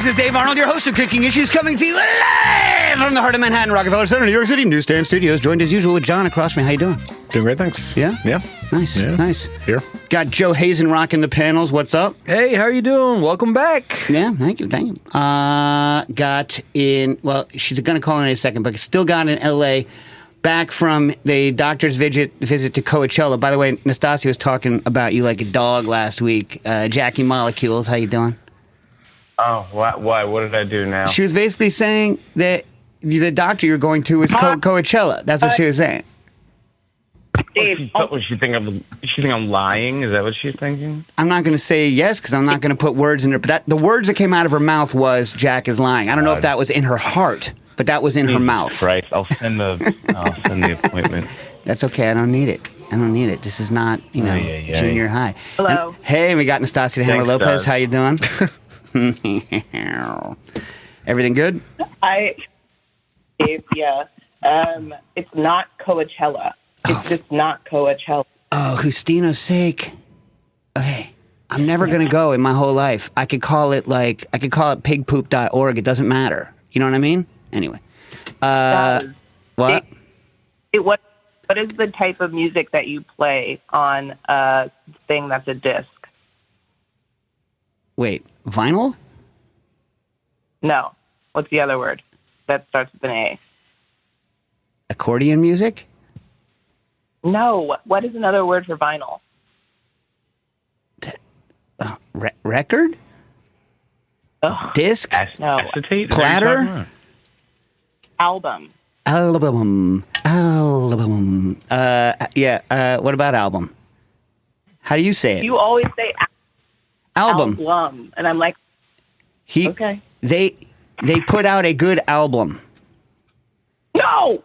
is Dave Arnold, your host of Cooking Issues, coming to you live from the heart of Manhattan, Rockefeller Center, New York City, Newsstand Studios. Joined as usual with John across from me. How you doing? Doing great, thanks. Yeah? Yeah. Nice, Yeah. nice. Here. Got Joe Hazen rocking the panels. What's up? Hey, how are you doing? Welcome back. Yeah, thank you. Got in, well, she's going to call in a second, but still got in L.A., back from the doctor's visit to Coachella. By the way, Nastasia was talking about you like a dog last week. Jackie Molecules, how you doing? Oh, why? What did I do now? She was basically saying that the doctor you're going to is Coachella. That's what she was saying. Dave, she think I'm lying? Is that what she's thinking? I'm not going to say yes because I'm not going to put words in her. But the words that came out of her mouth was Jack is lying. I don't know if that was in her heart, but that was in her mouth. Right. I'll send the appointment. That's okay. I don't need it. This is not, junior high. Hello. Hey, we got Nastasia Hammer Lopez. Doug. How you doing? Everything good? Yeah. It's not Coachella. It's just not Coachella. Oh, Justino's sake. Okay. I'm never going to go in my whole life. I could call it pigpoop.org. It doesn't matter. You know what I mean? Anyway. What? What is the type of music that you play on a thing that's a disc? Wait, vinyl? No. What's the other word that starts with an A? Accordion music? No. What is another word for vinyl? Record? Ugh. Disc? No. Acetate? Platter? Album. Album. What about album? How do you say it? You always say Album. album. And I'm like, okay. They put out a good album. No.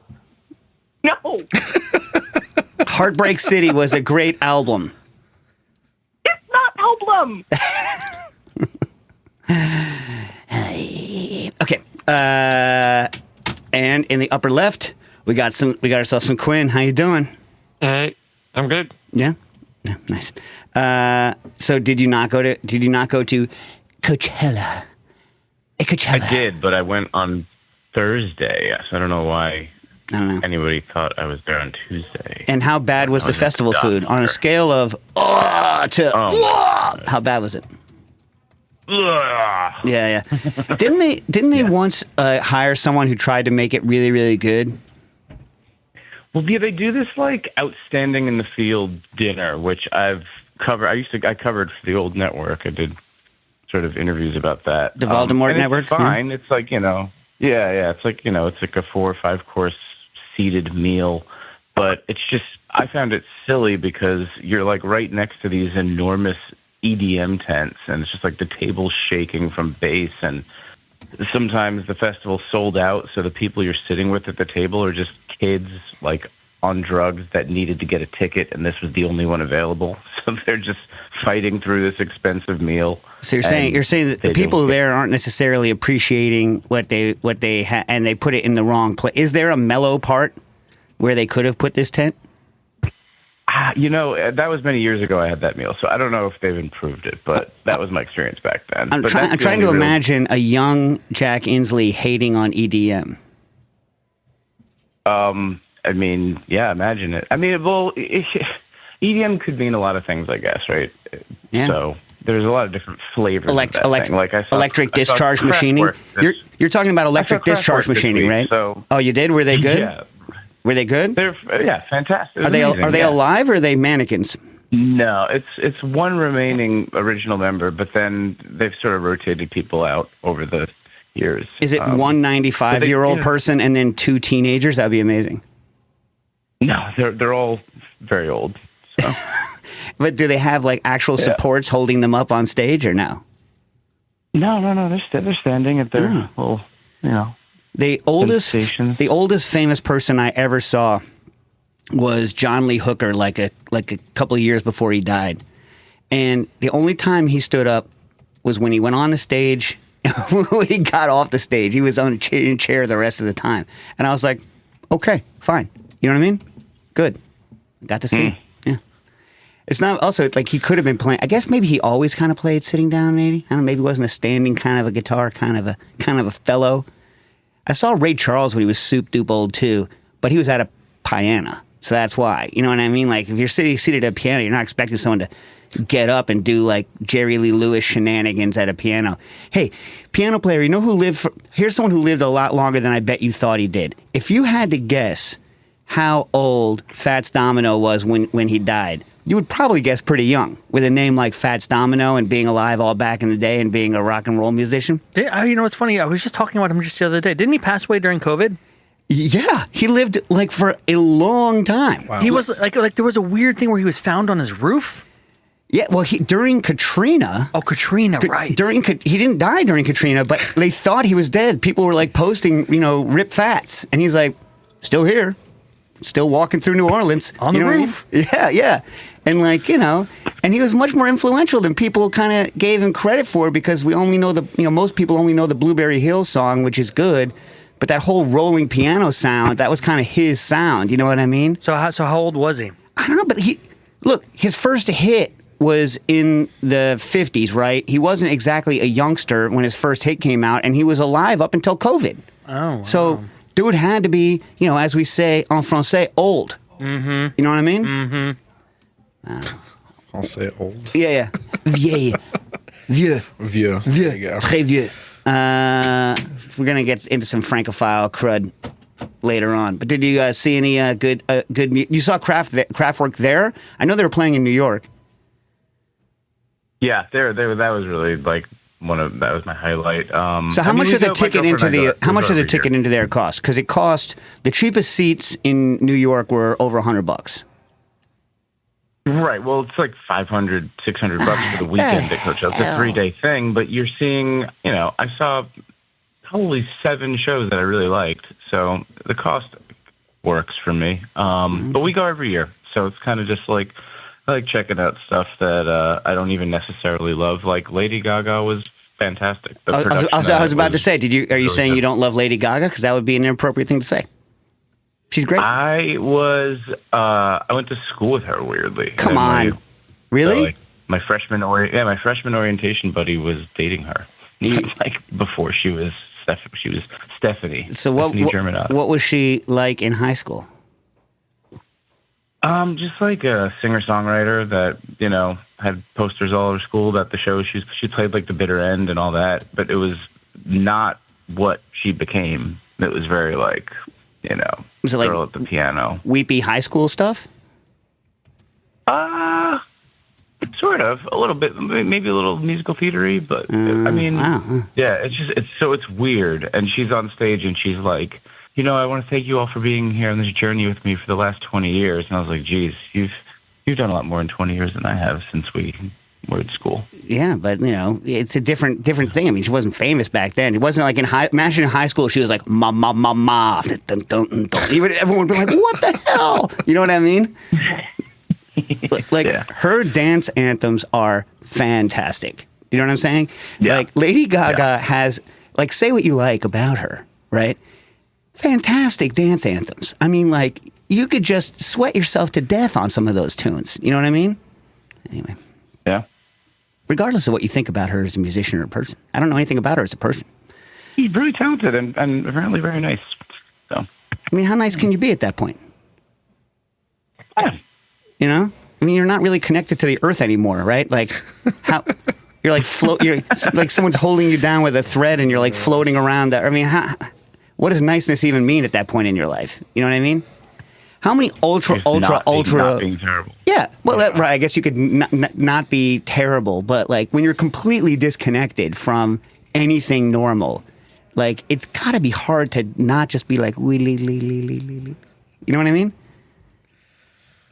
Heartbreak City was a great album. It's not album. Okay. And in the upper left, we got ourselves some Quinn. How you doing? Hey, I'm good. Yeah. Yeah, nice. So did you not go to Coachella? Coachella. I did, but I went on Thursday. So I don't know why anybody thought I was there on Tuesday. And how bad was the festival food? On a scale of how bad was it? Yeah. Didn't they once hire someone who tried to make it really, really good? Well, yeah, they do this like outstanding in the field dinner, which I've covered. I covered for the old network. I did sort of interviews about that. The Voldemort network? It's fine. Yeah. It's like, it's like, it's like a 4 or 5 course seated meal. But it's just, I found it silly because you're like right next to these enormous EDM tents, and it's just like the table's shaking from bass, and sometimes the festival's sold out, so the people you're sitting with at the table are just kids like on drugs that needed to get a ticket, and this was the only one available. So they're just fighting through this expensive meal. So you're saying that the people there aren't necessarily appreciating what they and they put it in the wrong place. Is there a mellow part where they could have put this tent? That was many years ago I had that meal, so I don't know if they've improved it, but that was my experience back then. I'm trying to imagine a young Jack Inslee hating on EDM. Imagine it. EDM could mean a lot of things, I guess, right? Yeah. So there's a lot of different flavors of that thing. Like electric discharge machining? You're talking about electric discharge machining, right? So, oh, you did? Were they good? Yeah. Were they good? They're fantastic. Are they alive or are they mannequins? No, it's one remaining original member, but then they've sort of rotated people out over the years. Is it one 95-year-old person and then 2 teenagers? That'd be amazing. No, they're all very old. So. But do they have like actual supports holding them up on stage or no? No. They're standing at their little, The oldest famous person I ever saw was John Lee Hooker, like a couple of years before he died. And the only time he stood up was when he went on the stage. When he got off the stage, he was on a chair the rest of the time. And I was like, okay, fine. You know what I mean? Good. Got to see. Yeah. It's not also it's like he could have been playing. I guess maybe he always kind of played sitting down. Maybe I don't know. Maybe he wasn't a standing kind of a guitar kind of a fellow. I saw Ray Charles when he was soup dupe old too, but he was at a piano, so that's why. You know what I mean? Like if you're seated at a piano, you're not expecting someone to get up and do like Jerry Lee Lewis shenanigans at a piano. Hey, piano player, you know who here's someone who lived a lot longer than I bet you thought he did. If you had to guess how old Fats Domino was when he died, you would probably guess pretty young with a name like Fats Domino and being alive all back in the day and being a rock and roll musician. You know what's funny? I was just talking about him just the other day. Didn't he pass away during COVID? Yeah, he lived like for a long time. Wow. He was like there was a weird thing where he was found on his roof. Yeah, well, during Katrina. Oh, Katrina, right. He didn't die during Katrina, but they thought he was dead. People were like posting, rip Fats. And he's like, still here. Still walking through New Orleans. On the roof. I mean? Yeah. And and he was much more influential than people kind of gave him credit for because we only know most people only know the Blueberry Hill song, which is good. But that whole rolling piano sound, that was kind of his sound. You know what I mean? So how old was he? I don't know, but his first hit was in the 50s, right? He wasn't exactly a youngster when his first hit came out, and he was alive up until COVID. Oh, wow. So, dude had to be, as we say en français, old. Mm-hmm. You know what I mean? Mm-hmm. I'll say old. Yeah. Vieille. Vieux. Vieux. Vieux. Très vieux. We're going to get into some Francophile crud later on. But did you see any good you saw Kraftwerk there? I know they were playing in New York. Yeah, that was really like that was my highlight. So how much does a ticket into there cost? Because it cost the cheapest seats in New York were over $100. Right. Well, it's like $500, $600 for the weekend at Coachella. It's a 3-day thing, but you're seeing, I saw probably 7 shows that I really liked. So the cost works for me. But we go every year. So it's kind of just like, I like checking out stuff that I don't even necessarily love. Like Lady Gaga was fantastic. I was about to say, are you saying you don't love Lady Gaga? Because that would be an inappropriate thing to say. She's great. I went to school with her weirdly. Come on. Really? My freshman orientation buddy was dating her. Like before she was Stephanie. So what was she like in high school? Just like a singer-songwriter that, had posters all over school about the show. She played like the bitter end and all that, but it was not what she became. It was very like, was it girl like at the piano. Weepy high school stuff? Sort of. A little bit, maybe a little musical theater-y, but wow. Yeah, it's weird. And she's on stage and she's like, I want to thank you all for being here on this journey with me for the last 20 years. And I was like, geez, you've done a lot more in 20 years than I have since we were at school. Yeah, but, it's a different thing. I mean, she wasn't famous back then. It wasn't like imagine in high school, she was like, ma, ma, ma, ma. Everyone would be like, what the hell? You know what I mean? Her dance anthems are fantastic. You know what I'm saying? Yeah. Like, Lady Gaga has, say what you like about her, right? Fantastic dance anthems. I mean, you could just sweat yourself to death on some of those tunes. You know what I mean? Anyway. Yeah. Regardless of what you think about her as a musician or a person. I don't know anything about her as a person. She's really talented and apparently very nice. So. I mean, how nice can you be at that point? Yeah. I mean, you're not really connected to the earth anymore, right? Like, how... You're like you're like someone's holding you down with a thread and you're like floating around. I mean, what does niceness even mean at that point in your life? You know what I mean? How many ultra... Not being terrible. Yeah, well, right. I guess you could not be terrible, but when you're completely disconnected from anything normal, it's got to be hard to not just be like, you know what I mean?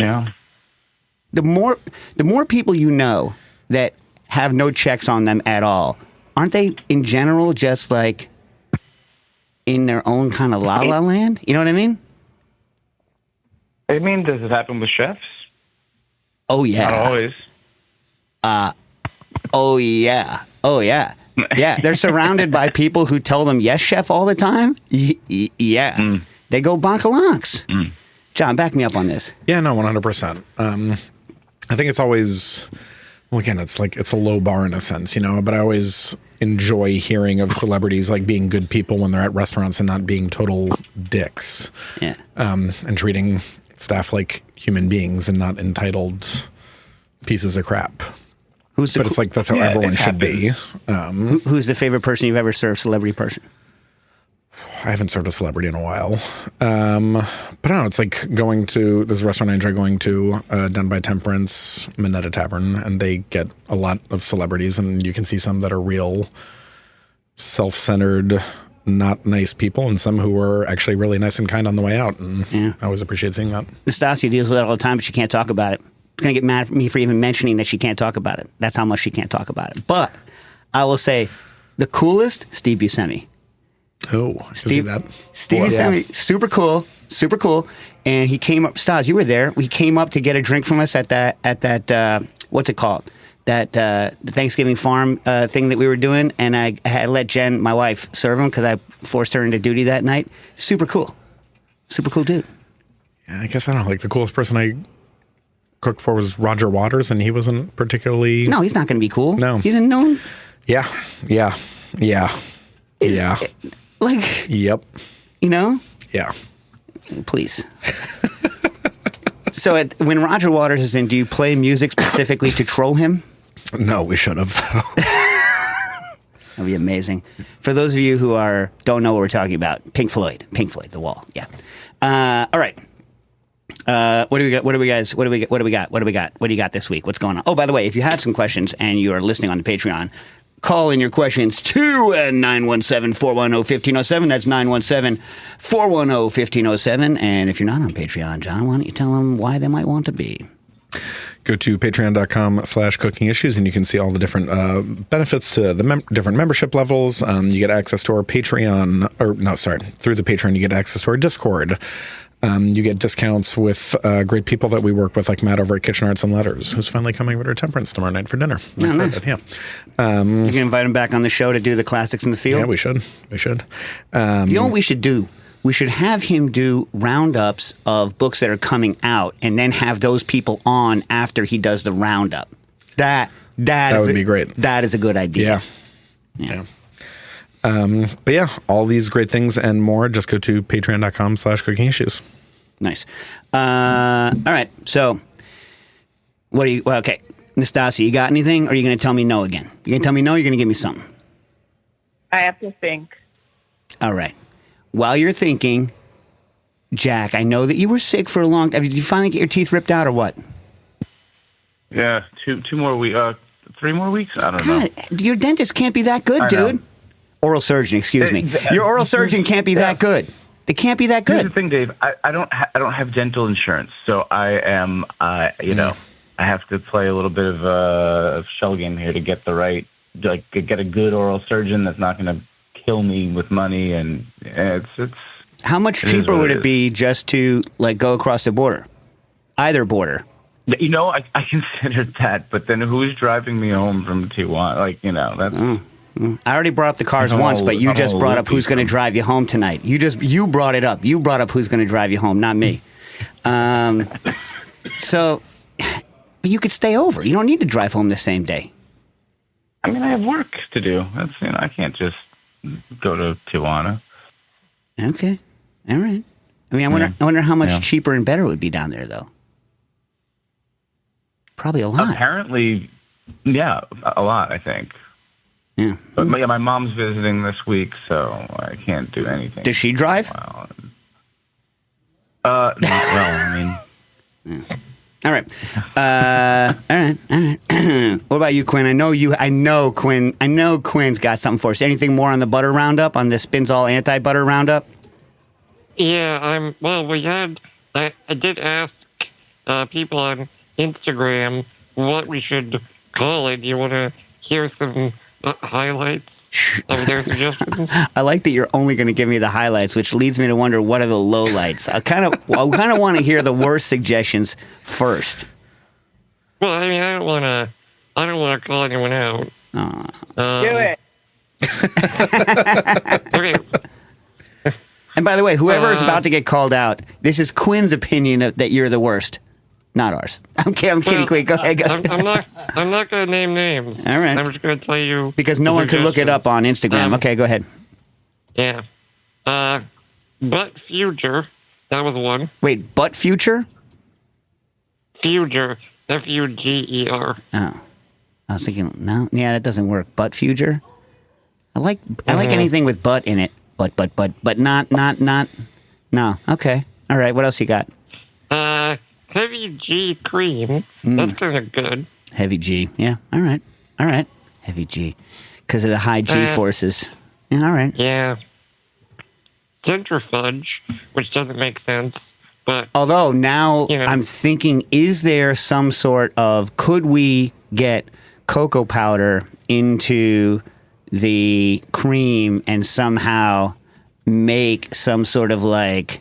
Yeah. The more people you know that have no checks on them at all, aren't they in general just in their own kind of la la land? You know what I mean? I mean, does it happen with chefs? Oh yeah. Not always. Oh yeah. Yeah, they're surrounded by people who tell them yes, chef, all the time. Yeah. They go bonkalonks. John, back me up on this. Yeah, no, 100%. I think it's always, well, again, it's like it's a low bar in a sense, but I always enjoy hearing of celebrities like being good people when they're at restaurants and not being total dicks. Yeah. And treating staff like human beings and not entitled pieces of crap. It's like that's how everyone should be. Who's the favorite person you've ever served, celebrity person? I haven't served a celebrity in a while. But I don't know. It's like going to this restaurant I enjoy going to down by Temperance, Minetta Tavern, and they get a lot of celebrities, and you can see some that are real self-centered, not nice people, and some who were actually really nice and kind on the way out. And I always appreciate seeing that. Nastasia deals with that all the time, but she can't talk about it. She's going to get mad at me for even mentioning that she can't talk about it. That's how much she can't talk about it. But I will say the coolest, Steve Buscemi. Oh, Steve Buscemi, super cool. And he came up, Stas, you were there. He came up to get a drink from us at that what's it called? That the Thanksgiving farm thing that we were doing. And I had let Jen, my wife, serve him because I forced her into duty that night. Super cool dude. Yeah, I guess I don't know. Like the coolest person I cooked for was Roger Waters, and he wasn't particularly. No, he's not going to be cool. No, he's a known. Yeah. Like. Yep. Yeah. Please. So when Roger Waters is in, do you play music specifically to troll him? No, we should have. That'd be amazing. For those of you who don't know what we're talking about, Pink Floyd, The Wall. Yeah. All right. What do we got? What do you got this week? What's going on? Oh, by the way, if you have some questions and you are listening on the Patreon, call in your questions to 917-410-1507. That's 917-410-1507. And if you're not on Patreon, John, why don't you tell them why they might want to be? Go to patreon.com/cooking issues and you can see all the different benefits to the different membership levels. You get access to our Patreon, through the Patreon, you get access to our Discord. You get discounts with great people that we work with, like Matt over at Kitchen Arts and Letters, who's finally coming over to Temperance tomorrow night for dinner. Nice. Yeah. You can invite him back on the show to do the classics in the field. Yeah, we should. You know what we should do? We should have him do roundups of books that are coming out, and then have those people on after he does the roundup. That would be great. That is a good idea. Yeah. But yeah, all these great things and more, just go to patreon.com/cooking issues. Nice. All right. So okay. Nastasia, you got anything, or are you going to tell me no again? You going to tell me no, or you're going to give me something? I have to think. All right. While you're thinking, Jack, I know that you were sick for a long time. Did you finally get your teeth ripped out or what? Yeah, two more weeks, 3 more weeks? I don't know. Your dentist can't be that good, dude. Oral surgeon, excuse me. Your oral surgeon can't be that good. They can't be that good. Here's the thing, Dave. I don't have dental insurance, so I am, I have to play a little bit of a shell game here to get get a good oral surgeon that's not going to kill me with money, and it's. How much cheaper would it be just to go across the border, either border? I considered that, but then who's driving me home from Tijuana? That's. I already brought up the cars once, but you just brought up who's going to drive you home tonight. You brought it up. You brought up who's going to drive you home, not me. So, but you could stay over. You don't need to drive home the same day. I mean, I have work to do. I can't just go to Tijuana. Okay, all right. I mean, I wonder how much cheaper and better it would be down there, though. Probably a lot. Apparently, yeah, a lot. I think. Yeah. But my mom's visiting this week, so I can't do anything. Does she drive? Not well, I mean. All right. All right. What about you, Quinn? I know Quinn's got something for us. Anything more on the butter roundup, on the Spinzall anti-butter roundup? Yeah, I did ask people on Instagram what we should call it. Do you want to hear some highlights of their suggestions? I like that you're only going to give me the highlights, which leads me to wonder what are the lowlights. I kind of want to hear the worst suggestions first. Well, I mean, I don't want to call anyone out. Do it. Okay. And by the way, whoever is about to get called out, this is Quinn's opinion that you're the worst. Not ours. I'm kidding. Quick, go ahead. I'm not going to name names. All right. I'm just going to tell you. Because no one could look it up on Instagram. Okay, go ahead. Yeah. Butt Future. That was one. Wait, Butt Future? Future. Fuger. Oh. I was thinking, no. Yeah, that doesn't work. Butt Future? I like anything with butt in it. But not. No. Okay. All right. What else you got? Heavy G Cream. That's kind of good. Heavy G. Yeah. All right. Heavy G. Because of the high G forces. Yeah. All right. Yeah. Centrifuge, which doesn't make sense, but although now I'm thinking, is there some sort of, could we get cocoa powder into the cream and somehow make some sort of like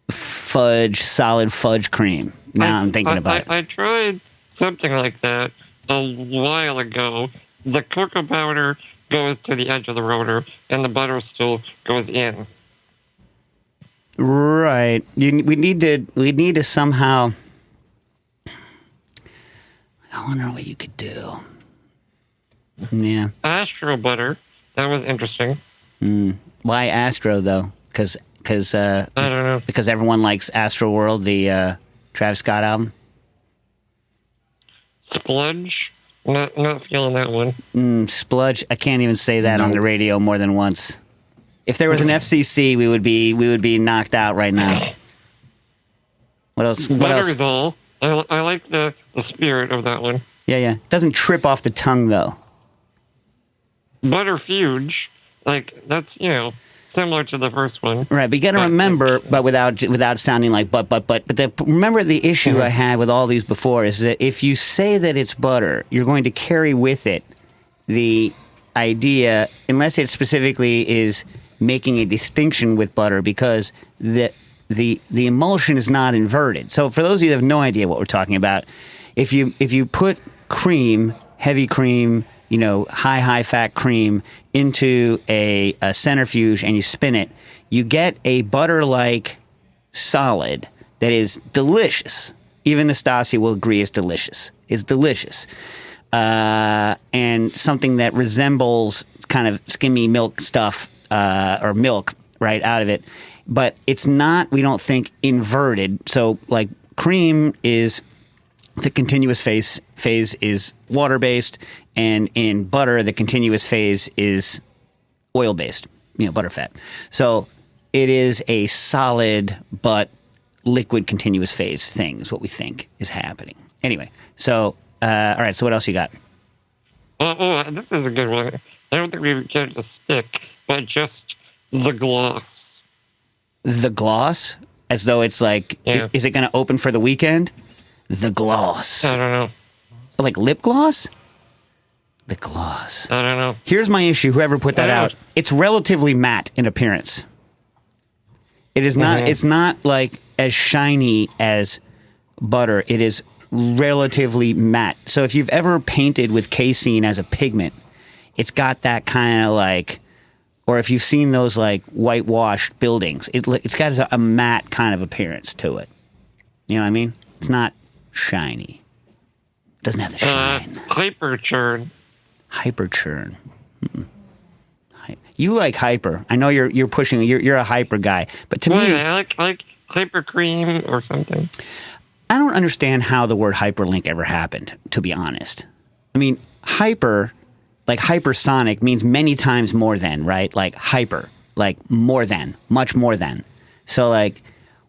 solid fudge cream? Now I'm thinking about it. I tried something like that a while ago. The cocoa powder goes to the edge of the rotor, and the butter still goes in. Right. We need to somehow. I wonder what you could do. Yeah. Astro butter. That was interesting. Why Astro though? Because I don't know. Because everyone likes Astro World, the Travis Scott album. Spludge. Not feeling that one. Spludge. I can't even say that on the radio more than once. If there was an FCC, we would be knocked out right now. What else? Buttersall. I like the spirit of that one. Yeah. Doesn't trip off the tongue though. Butterfuge. Like that's similar to the first one. Right, but you got to remember, but without sounding like but remember the issue I had with all these before is that if you say that it's butter, you're going to carry with it the idea, unless it specifically is making a distinction with butter, because the emulsion is not inverted. So for those of you that have no idea what we're talking about, if you put cream, heavy cream, high fat cream into a centrifuge and you spin it, you get a butter-like solid that is delicious. Even Nastasi will agree it's delicious. It's delicious. And something that resembles kind of skimmy milk stuff, or milk right out of it. But it's not, we don't think, inverted. So like cream is, the continuous phase is water-based, and in butter, the continuous phase is oil-based, butterfat. So it is a solid but liquid continuous phase thing is what we think is happening. Anyway, so, all right, so what else you got? This is a good one. I don't think we would get a stick, but just the gloss. The gloss? As though it's like, is it going to open for the weekend? The gloss. I don't know. Like lip gloss? The gloss. I don't know. Here's my issue, whoever put that out. It's relatively matte in appearance. It is not, it's not like as shiny as butter. It is relatively matte. So if you've ever painted with casein as a pigment, it's got that kind of like, or if you've seen those like whitewashed buildings, it's got a matte kind of appearance to it. You know what I mean? It's not shiny. Doesn't have the shine. Hyperchurn. Hyperchurn. You like hyper. I know you're pushing. You're a hyper guy, but to me, I like hyper cream or something. I don't understand how the word hyperlink ever happened. To be honest, I mean hyper, like hypersonic, means many times more than, right? Like hyper, like more than, much more than. So like,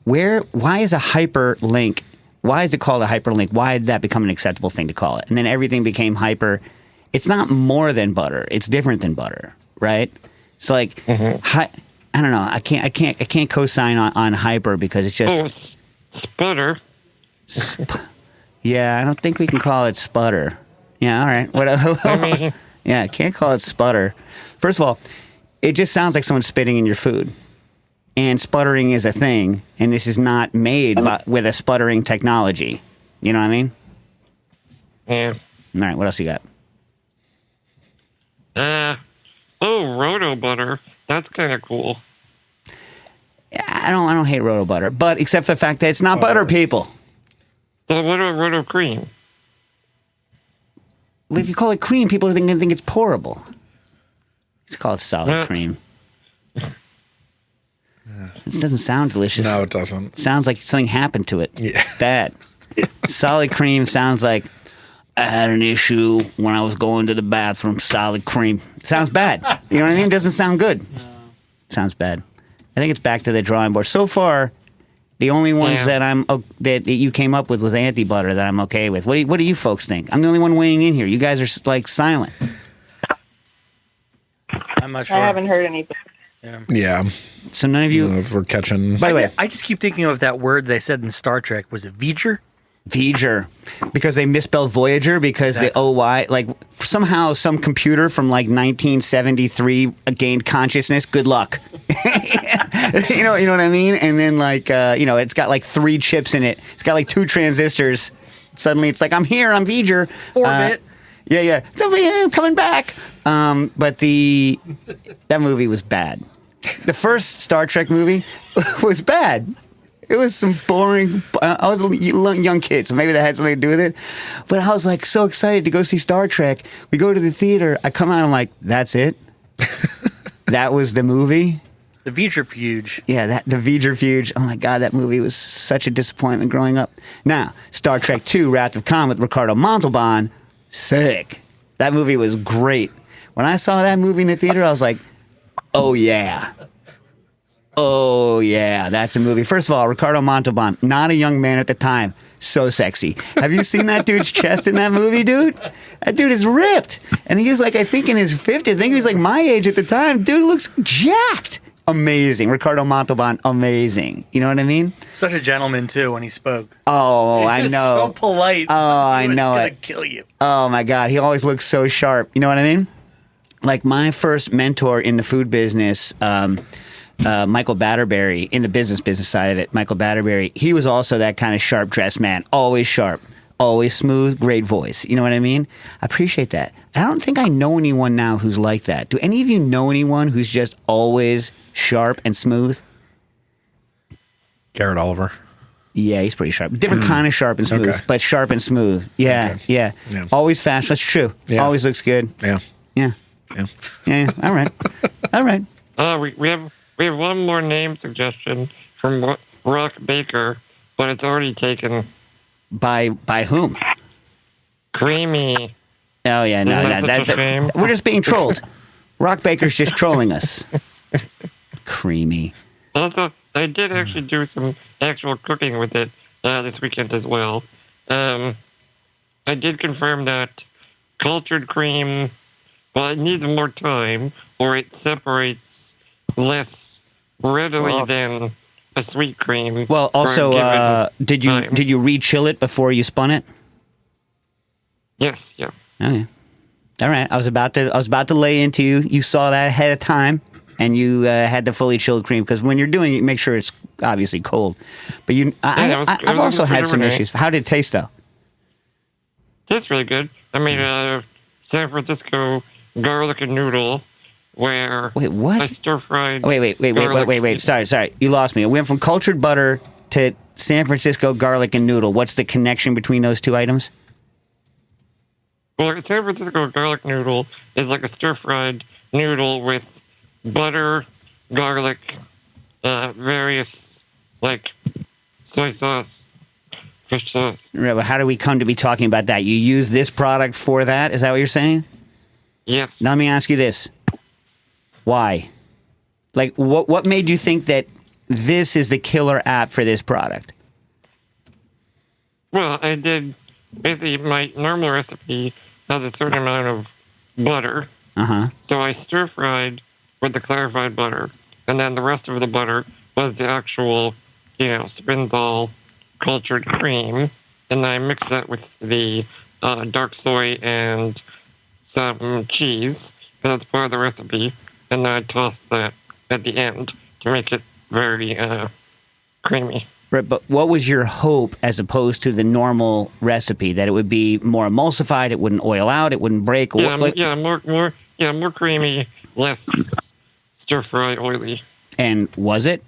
why is a hyperlink? Why is it called a hyperlink? Why did that become an acceptable thing to call it? And then everything became hyper. It's not more than butter. It's different than butter, right? So like, I don't know. I can't co-sign on hyper because it's just sputter. Yeah, I don't think we can call it sputter. Yeah, all right. What? Yeah, can't call it sputter. First of all, it just sounds like someone spitting in your food. And sputtering is a thing, and this is not made with a sputtering technology. You know what I mean? Yeah. All right, what else you got? Roto butter. That's kind of cool. Yeah, I don't hate roto butter, but except for the fact that it's not butter, people. So what of cream? If you call it cream, people are going to think it's pourable. Just call it solid cream. This doesn't sound delicious. No, it doesn't. Sounds like something happened to it. Yeah. Bad. Solid cream sounds like I had an issue when I was going to the bathroom. Solid cream. Sounds bad. You know what I mean? Doesn't sound good. No. Sounds bad. I think it's back to the drawing board. So far, the only ones that you came up with was anti-butter that I'm okay with. What do you folks think? I'm the only one weighing in here. You guys are like silent. I'm not sure. I haven't heard anything. Yeah. So none of you... If we're catching... By the way... I just keep thinking of that word they said in Star Trek. Was it V'ger? V'ger. Because they misspelled Voyager because the OY... Like, somehow some computer from, like, 1973 gained consciousness. Good luck. you know what I mean? And then, like, it's got, like, 3 chips in it. It's got, like, 2 transistors. Suddenly it's like, I'm here, I'm V'ger. 4-bit. Yeah. I'm coming back. But that movie was bad. The first Star Trek movie was bad. It was some boring... I was a young kid, so maybe that had something to do with it. But I was, like, so excited to go see Star Trek. We go to the theater. I come out, I'm like, that's it? That was the movie? The Centrifuge. Yeah, the Centrifuge. Oh, my God, that movie was such a disappointment growing up. Now, Star Trek II, Wrath of Khan with Ricardo Montalban, sick. That movie was great. When I saw that movie in the theater, I was like, oh, yeah. Oh, yeah, that's a movie. First of all, Ricardo Montalban, not a young man at the time, so sexy. Have you seen that dude's chest in that movie, dude? That dude is ripped. And he was like, I think in his 50s. I think he was like my age at the time. Dude looks jacked. Amazing. Ricardo Montalban, amazing. You know what I mean? Such a gentleman, too, when he spoke. Oh, I know. So polite. Oh, I know it. He was going to kill you. Oh, my God. He always looks so sharp. You know what I mean? Like my first mentor in the food business, Michael Batterberry, in the business side of it, Michael Batterberry, he was also that kind of sharp-dressed man. Always sharp. Always smooth. Great voice. You know what I mean? I appreciate that. I don't think I know anyone now who's like that. Do any of you know anyone who's just always sharp and smooth? Garrett Oliver. Yeah, he's pretty sharp. Different kind of sharp and smooth, but sharp and smooth. Yeah, yeah. Always fast. That's true. Yeah. Always looks good. Yeah. Yeah. All right. All right. We have one more name suggestion from Rock Baker, but it's already taken. By whom? Creamy. Oh yeah, no, we're just being trolled. Rock Baker's just trolling us. Creamy. Also, I did actually do some actual cooking with it this weekend as well. I did confirm that cultured cream, well, it needs more time, or it separates less readily than a sweet cream. Well, also, did you re-chill it before you spun it? Yes. Yeah. Okay. All right. I was about to lay into you. You saw that ahead of time, and you had the fully chilled cream because when you're doing it, make sure it's obviously cold. But I've also had some issues. How did it taste though? Tastes really good. I mean, San Francisco garlic and noodle. Where wait, what? I stir-fried. Wait. Sorry. You lost me. It went from cultured butter to San Francisco garlic and noodle. What's the connection between those two items? Well, San Francisco garlic noodle is like a stir-fried noodle with butter, garlic, various, like, soy sauce, fish sauce. Right, but how do we come to be talking about that? You use this product for that? Is that what you're saying? Yes. Now let me ask you this. Why? Like, what made you think that this is the killer app for this product? Well, I did... Basically, my normal recipe has a certain amount of butter. Uh-huh. So I stir-fried with the clarified butter. And then the rest of the butter was the actual, Spinzall cultured cream. And I mixed that with the dark soy and some cheese. And that's part of the recipe. And then I tossed that at the end to make it very creamy. Right, but what was your hope as opposed to the normal recipe? That it would be more emulsified, it wouldn't oil out, it wouldn't break? More creamy, less stir-fry oily. And was it?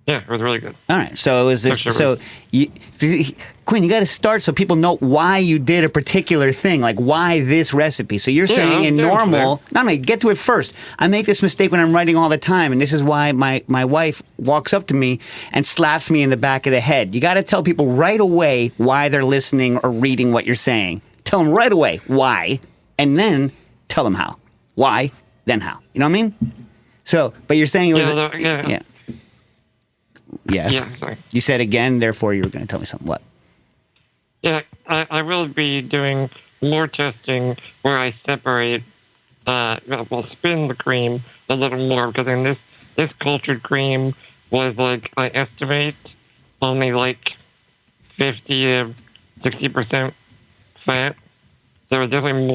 Yeah, it was really good. All right. So it was this. Sure. So, Quinn, you got to start so people know why you did a particular thing, like why this recipe. So you're saying in normal. No, get to it first. I make this mistake when I'm writing all the time, and this is why my wife walks up to me and slaps me in the back of the head. You got to tell people right away why they're listening or reading what you're saying. Tell them right away why, and then tell them how. Why, then how. You know what I mean? So, but you're saying it was yeah. Yes. Yeah, sorry. You said again, therefore you were going to tell me something. What? Yeah, I will be doing more testing where I separate, spin the cream a little more, because in this cultured cream was like, I estimate, only like 50 to 60% fat. There was definitely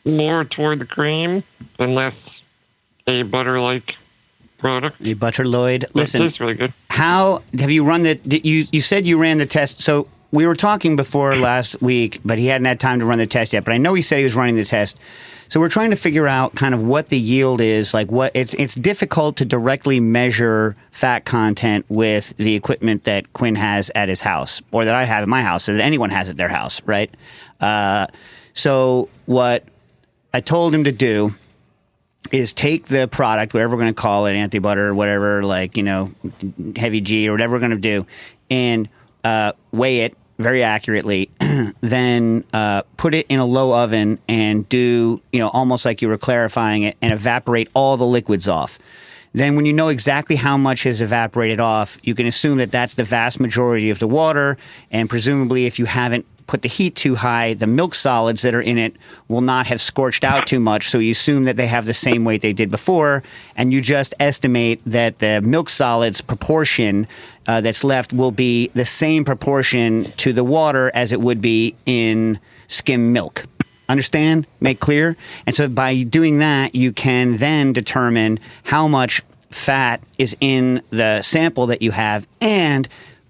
more toward the cream and less a butter-like product. A Butterloid. Listen, it tastes really good. How have you run you said you ran the test. So we were talking before last week, but he hadn't had time to run the test yet. But I know he said he was running the test. So we're trying to figure out kind of what the yield is. Like it's difficult to directly measure fat content with the equipment that Quinn has at his house, or that I have at my house, or that anyone has at their house, right? So what I told him to do is take the product, whatever we're going to call it, anti-butter or whatever, like, heavy G or whatever we're going to do, and weigh it very accurately, then put it in a low oven and do, almost like you were clarifying it, and evaporate all the liquids off. Then when you know exactly how much has evaporated off, you can assume that that's the vast majority of the water, and presumably if you haven't put the heat too high, the milk solids that are in it will not have scorched out too much, so you assume that they have the same weight they did before, and you just estimate that the milk solids proportion that's left will be the same proportion to the water as it would be in skim milk. Understand? Make clear? And so by doing that, you can then determine how much fat is in the sample that you have, and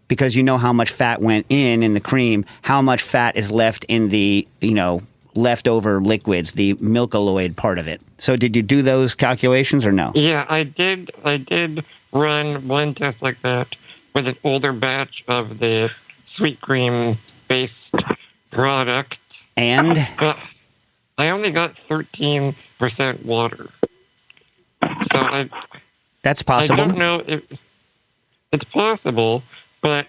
because you know how much fat went in the cream, how much fat is left in the, leftover liquids, the milkalloid part of it. So did you do those calculations or no? Yeah, I did run one test like that with an older batch of the sweet cream-based product. And? I only got 13% water. So that's possible. I don't know if it's possible, but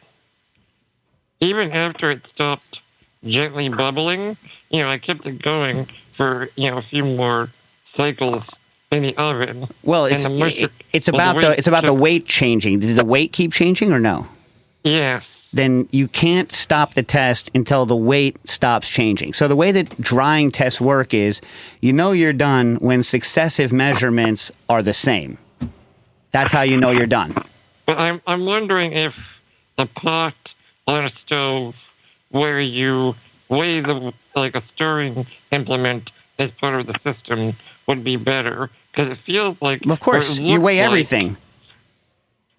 even after it stopped gently bubbling, I kept it going for, a few more cycles in the oven. Well, it's about the weight changing. Did the weight keep changing or no? Yes. Then you can't stop the test until the weight stops changing. So the way that drying tests work is, you're done when successive measurements are the same. That's how you know you're done. But I'm wondering if a pot on a stove where you weigh a stirring implement as part of the system would be better, because it feels like... Of course, you weigh everything.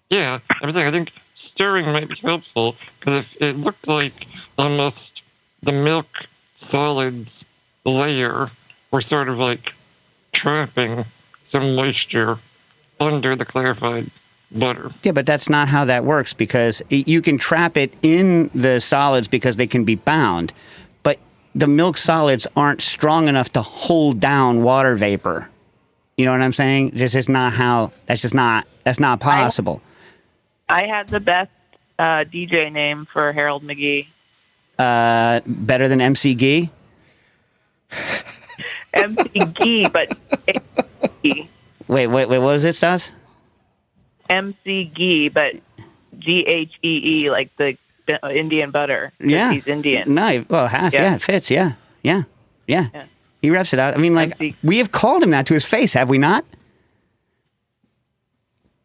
Yeah, I think stirring might be helpful, because it looked like almost the milk solids layer were sort of like trapping some moisture under the clarified butter. Yeah, but that's not how that works, because you can trap it in the solids because they can be bound, but the milk solids aren't strong enough to hold down water vapor. You know what I'm saying? That's not possible. I had the best DJ name for Harold McGee. Better than MC Gee? MC Gee, but Wait, what was it, Stas? MC Ghee, but Ghee, like the Indian butter. Yeah. He's Indian. No, well, half, yeah, it fits, yeah. He reps it out. I mean, like, we have called him that to his face, have we not?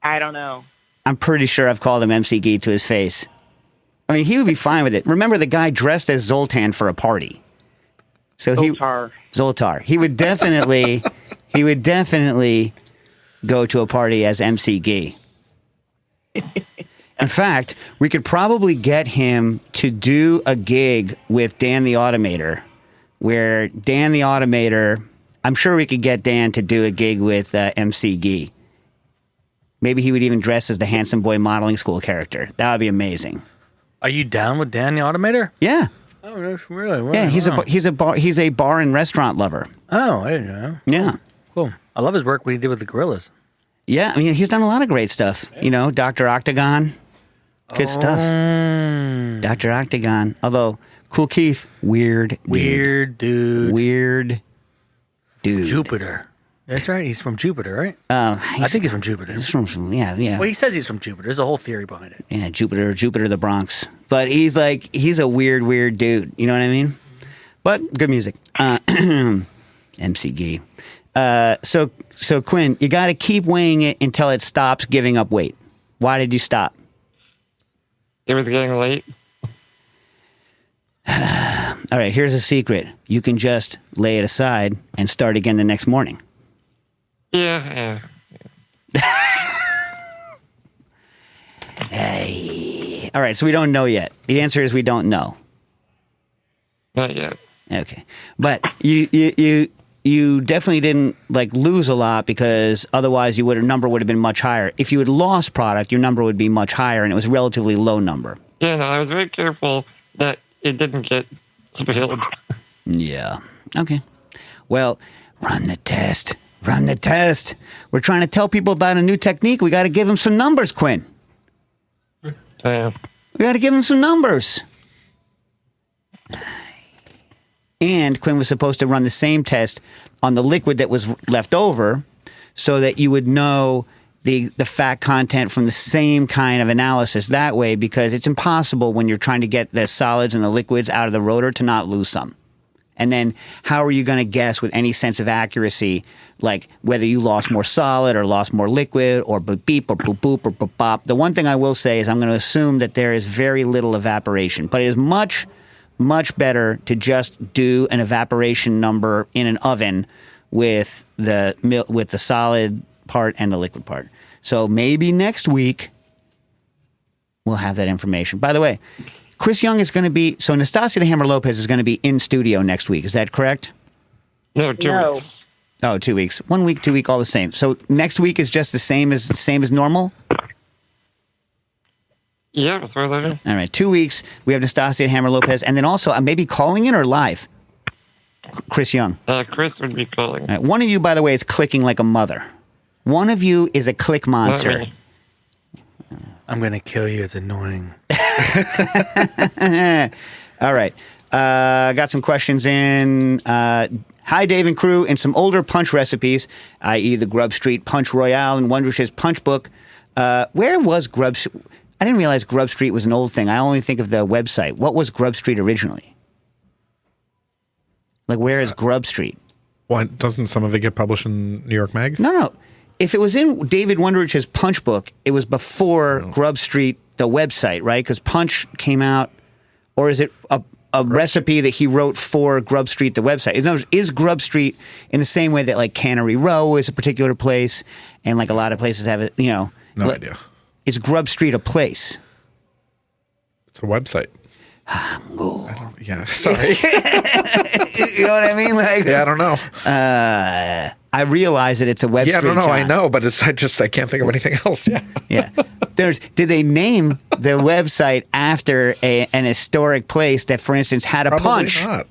I don't know. I'm pretty sure I've called him MC Ghee to his face. I mean, he would be fine with it. Remember the guy dressed as Zoltan for a party. So Zoltar. He would definitely go to a party as MC Ghee. In fact, we could probably get him to do a gig with Dan the Automator, where Dan the Automator, I'm sure we could get Dan to do a gig with MC Ghee. Maybe he would even dress as the handsome boy modeling school character. That would be amazing. Are you down with Dan the Automator? Yeah. Oh, that's really? Wow. Yeah, he's a bar and restaurant lover. Oh, I didn't know. Yeah. Cool. I love his work. What he did with the Gorillas. Yeah, I mean, he's done a lot of great stuff. You know, Dr. Octagon. Good stuff. Dr. Octagon. Although, Cool Keith, weird dude. Weird dude. Jupiter. That's right. He's from Jupiter, right? I think he's from Jupiter. He's from yeah. Well, he says he's from Jupiter. There's a whole theory behind it. Yeah, Jupiter, the Bronx. But he's a weird dude. You know what I mean? But good music. MC Gee. So Quinn, you got to keep weighing it until it stops giving up weight. Why did you stop? It was getting late. All right, here's a secret. You can just lay it aside and start again the next morning. Yeah. Hey. All right, so we don't know yet. The answer is we don't know. Not yet. Okay. But you definitely didn't lose a lot, because otherwise your number would have been much higher. If you had lost product, your number would be much higher, and it was a relatively low number. Yeah, no, I was very careful that it didn't get spilled. Yeah. Okay. Well, run the test. Run the test. We're trying to tell people about a new technique. We got to give them some numbers, Quinn. We got to give them some numbers. And Quinn was supposed to run the same test on the liquid that was left over, so that you would know the fat content from the same kind of analysis that way, because it's impossible when you're trying to get the solids and the liquids out of the rotor to not lose some. And then how are you going to guess with any sense of accuracy, whether you lost more solid or lost more liquid, or boop beep or boop boop or boop bop? The one thing I will say is I'm going to assume that there is very little evaporation, but it is much better to just do an evaporation number in an oven with the solid part and the liquid part. So maybe next week we'll have that information. By the way, Chris Young is going to be, so Nastasia the Hammer Lopez is going to be in studio next week. Is that correct? No, 2 weeks. Oh, 2 weeks. 1 week, 2 week, all the same. So next week is just the same as normal? Yeah, that's what I do. All right, 2 weeks. We have Nastasia the Hammer Lopez, and then also maybe calling in or live? Chris Young. Chris would be calling. All right, one of you, by the way, is clicking like a mother. One of you is a click monster. I'm going to kill you. It's annoying. All right. Got some questions in. Hi, Dave and crew. In some older punch recipes, i.e. the Grub Street Punch Royale and Wondrich's Punch Book, where was Grub Street? I didn't realize Grub Street was an old thing. I only think of the website. What was Grub Street originally? Where is Grub Street? Why doesn't some of it get published in New York Mag? No. If it was in David Wondrich's Punch Book, it was before Grub Street, the website, right? Because Punch came out, or is it a recipe that he wrote for Grub Street, the website? In other words, is Grub Street in the same way that Cannery Row is a particular place, and a lot of places have it? No idea. Is Grub Street a place? It's a website. Yeah, sorry. You know what I mean? Yeah, I don't know. I realize that it's a website. Yeah, I don't know. I know, but I can't think of anything else. Yeah. Yeah. Did they name the website after an historic place that, for instance, had a Probably punch? Not.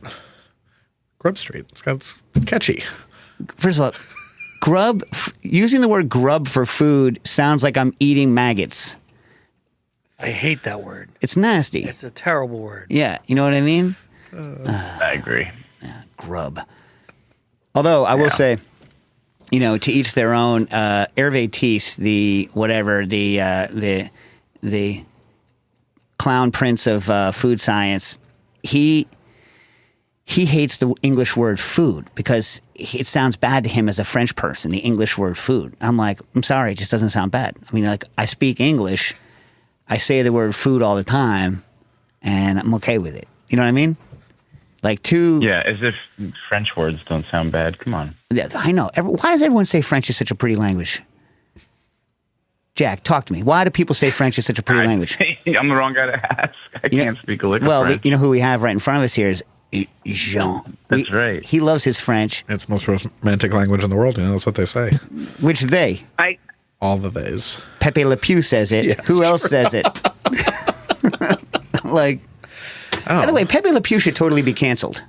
Grub Street. It's catchy. First of all, using the word grub for food sounds like I'm eating maggots. I hate that word. It's nasty. It's a terrible word. Yeah, you know what I mean? I agree. Grub. Although I will say, to each their own. Hervé Tisse, the clown prince of food science, he hates the English word food because it sounds bad to him as a French person. The English word food. I'm sorry, it just doesn't sound bad. I mean, I speak English. I say the word food all the time, and I'm okay with it. You know what I mean? Yeah, as if French words don't sound bad. Come on. Yeah, I know. Why does everyone say French is such a pretty language? Jack, talk to me. Why do people say French is such a pretty language? I'm the wrong guy to ask. I can't speak a lick of French. You know who we have right in front of us here is Jean. That's right. He loves his French. It's the most romantic language in the world. That's what they say. Which they? All the days. Pepe Le Pew says it. Yeah, Who else says it? Like, by the way, Pepe Le Pew should totally be canceled.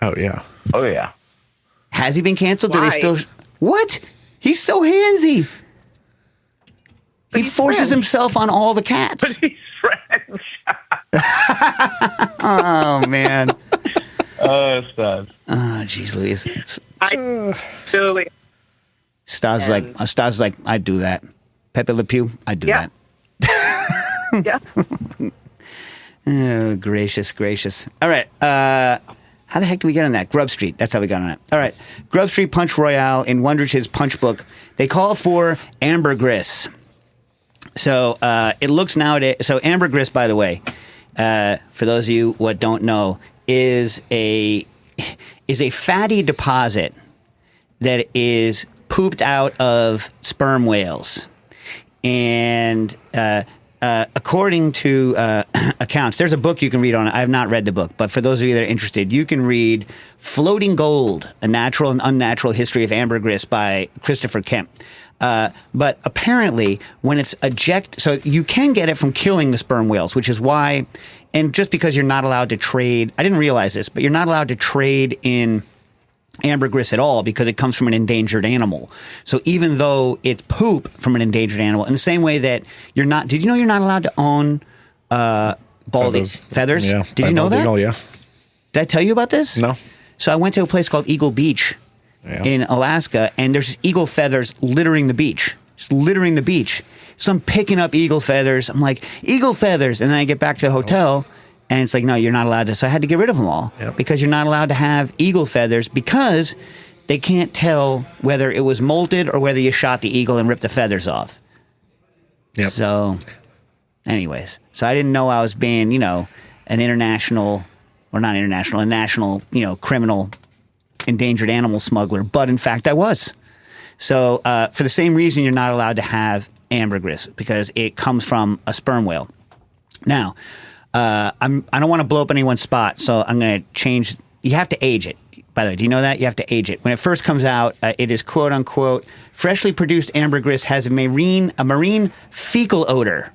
Oh, yeah. Oh yeah. Has he been canceled? Do Why? they still? What? He's so handsy. He he's forces French. himself on all the cats. He's French. Oh man. Oh, Stas. Oh, jeez, Louise. Really. Stas is like, I'd do that. Pepe Le Pew, I'd do Yeah. that. Yeah. Oh, gracious. All right. How the heck do we get on that? Grub Street. That's how we got on it. All right. Grub Street Punch Royale in Wondrich's Punch Book. They call for ambergris. So it looks nowadays. So ambergris, by the way, for those of you what don't know, is a fatty deposit that is pooped out of sperm whales, and according to accounts, there's a book you can read on it. I have not read the book, but for those of you that are interested, you can read Floating Gold, A Natural and Unnatural History of Ambergris by Christopher Kemp. But apparently, when it's so you can get it from killing the sperm whales, which is why, and just because you're not allowed to trade, I didn't realize this, but you're not allowed to trade in ambergris at all because it comes from an endangered animal. So even though it's poop from an endangered animal, in the same way that you're not, did you know you're not allowed to own bald feathers? Yeah. Did you know that? Eagle, yeah. Did I tell you about this? No. So I went to a place called Eagle Beach in Alaska, and there's just eagle feathers littering the beach. Just littering the beach. So I'm picking up eagle feathers. I'm like, eagle feathers. And then I get back to the hotel, and it's like, no, you're not allowed to. So I had to get rid of them all because you're not allowed to have eagle feathers because they can't tell whether it was molted or whether you shot the eagle and ripped the feathers off. Yep. So anyways, so I didn't know I was being, an international, or not international, a national, criminal endangered animal smuggler. But in fact, I was. So for the same reason, you're not allowed to have ambergris because it comes from a sperm whale. Now, I don't want to blow up anyone's spot, so I'm going to change. You have to age it. By the way, do you know that? You have to age it. When it first comes out, it is quote unquote, freshly produced ambergris has a marine fecal odor.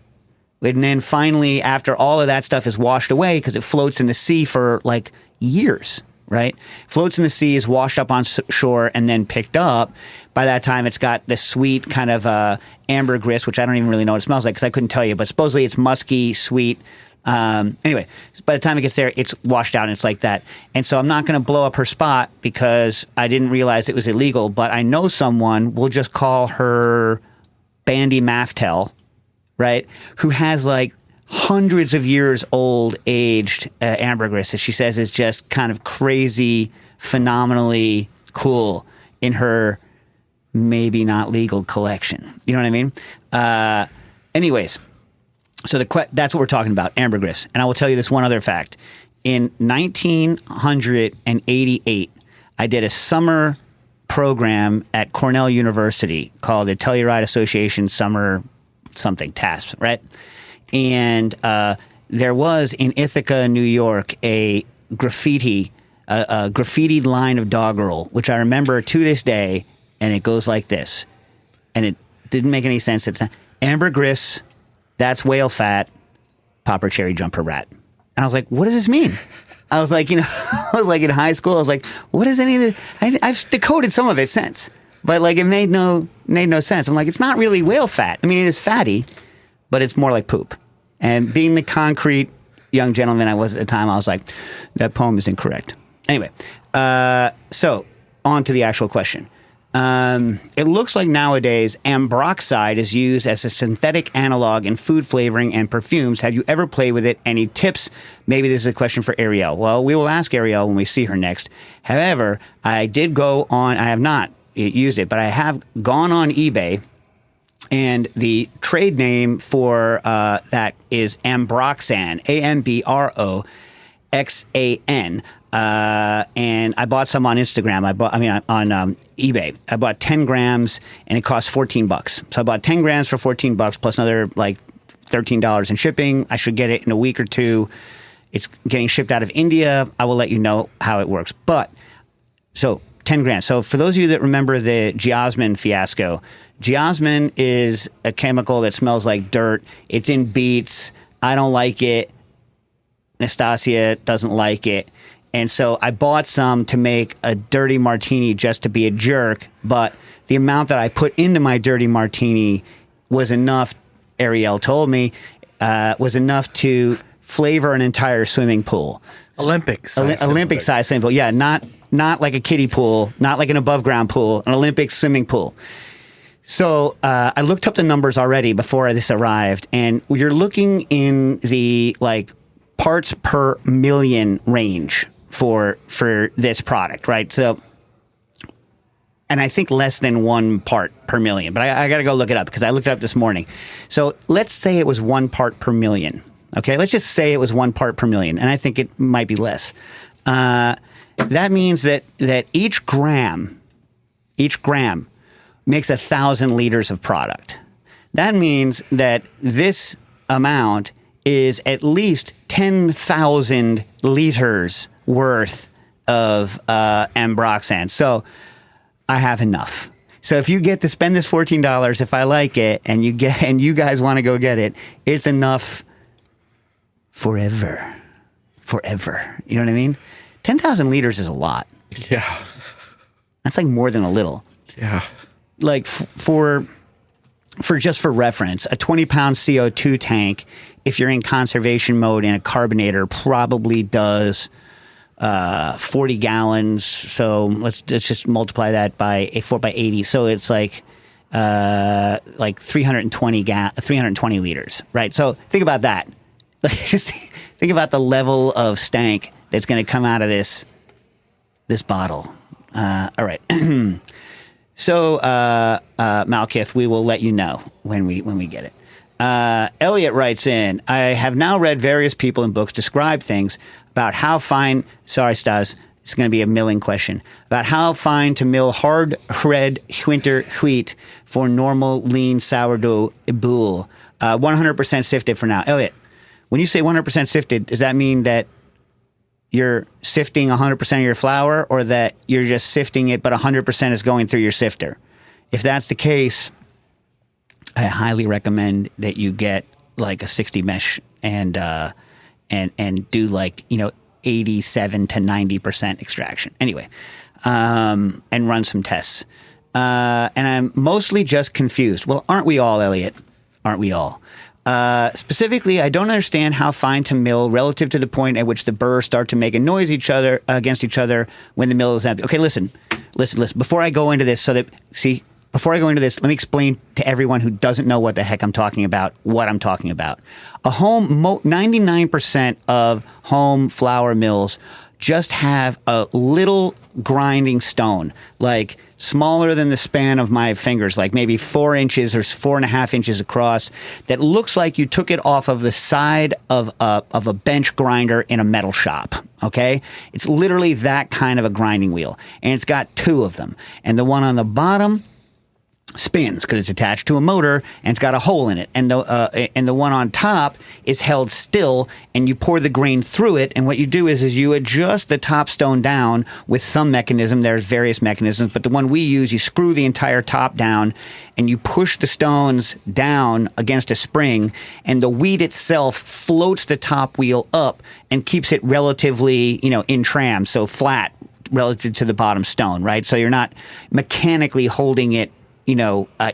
And then finally, after all of that stuff is washed away, because it floats in the sea for like years, right? Floats in the sea, is washed up on shore, and then picked up. By that time, it's got this sweet kind of ambergris, which I don't even really know what it smells like because I couldn't tell you. But supposedly it's musky, sweet. Anyway, by the time it gets there, it's washed out and it's like that. And so I'm not going to blow up her spot because I didn't realize it was illegal. But I know someone, we'll just call her Bandy Maftel, right? Who has like hundreds of years old aged ambergris that she says is just kind of crazy, phenomenally cool in her maybe not legal collection. You know what I mean? Anyways, so that's what we're talking about, ambergris. And I will tell you this one other fact. In 1988, I did a summer program at Cornell University called the Telluride Association Summer something task, right? And there was in Ithaca, New York, a graffitied line of doggerel, which I remember to this day, and it goes like this. And it didn't make any sense at the time. Ambergris, that's whale fat, popper cherry jumper rat. And I was like, what does this mean? I was like, I was like in high school, I was like, what is any of this? I've decoded some of it since, but like it made no sense. I'm like, it's not really whale fat. I mean, it is fatty, but it's more like poop. And being the concrete young gentleman I was at the time, I was like, that poem is incorrect. Anyway, so on to the actual question. It looks like nowadays ambroxide is used as a synthetic analog in food flavoring and perfumes. Have you ever played with it? Any tips? Maybe this is a question for Ariel. Well, we will ask Ariel when we see her next. However, I have not used it, but I have gone on eBay, and the trade name for that is Ambroxan, AMBROXAN. And I bought some on Instagram. On eBay. I bought 10 grams and it cost $14. So I bought 10 grams for $14 plus another like $13 in shipping. I should get it in a week or two. It's getting shipped out of India. I will let you know how it works. But so 10 grams. So for those of you that remember the geosmin fiasco, geosmin is a chemical that smells like dirt. It's in beets. I don't like it. Nastasia doesn't like it. And so I bought some to make a dirty martini just to be a jerk. But the amount that I put into my dirty martini was enough, Ariel told me, was enough to flavor an entire swimming pool. Olympic size swimming pool. Yeah, not like a kiddie pool, not like an above ground pool, an Olympic swimming pool. So I looked up the numbers already before this arrived, and you're looking in the like parts per million range for this product, right? So, and I think less than 1 part per million, but I got to go look it up because I looked it up this morning. So let's say it was 1 part per million. Okay, let's just say it was 1 part per million, and I think it might be less. That means that each gram makes 1,000 liters of product. That means that this amount is at least 10,000 liters worth of ambroxan. So I have enough. So if you get to spend this $14, if I like it, and you guys want to go get it, it's enough forever. You know what I mean? 10,000 liters is a lot. Yeah. That's like more than a little. Yeah. Like for reference, a 20-pound CO2 tank, if you're in conservation mode in a carbonator, probably does 40 gallons. So let's just multiply that by 80. So it's like 320 liters, right? So think about that. Just think about the level of stank that's going to come out of this bottle. All right. So, Malkith, we will let you know when we get it. Elliot writes in, I have now read various people and books describe things about how fine, sorry, Stas, it's going to be a milling question, about how fine to mill hard red winter wheat for normal lean sourdough boule. 100% sifted for now. Elliot, when you say 100% sifted, does that mean that you're sifting 100% of your flour, or that you're just sifting it, but 100% is going through your sifter? If that's the case, I highly recommend that you get like a 60 mesh and do like, 87 to 90% extraction. Anyway, and run some tests. And I'm mostly just confused. Well, aren't we all, Elliot? Aren't we all? Specifically, I don't understand how fine to mill relative to the point at which the burrs start to make a noise against each other when the mill is empty. Okay, listen. Before I go into this, let me explain to everyone who doesn't know what the heck I'm talking about, what I'm talking about. 99% of home flour mills just have a little grinding stone, like smaller than the span of my fingers, like maybe 4 inches or 4.5 inches across, that looks like you took it off of the side of a bench grinder in a metal shop. Okay? It's literally that kind of a grinding wheel. And it's got 2 of them. And the one on the bottom spins because it's attached to a motor and it's got a hole in it, and the one on top is held still, and you pour the grain through it, and what you do is you adjust the top stone down with some mechanism. There's various mechanisms, but the one we use, you screw the entire top down and you push the stones down against a spring, and the wheat itself floats the top wheel up and keeps it relatively in tram, so flat relative to the bottom stone, right? So you're not mechanically holding it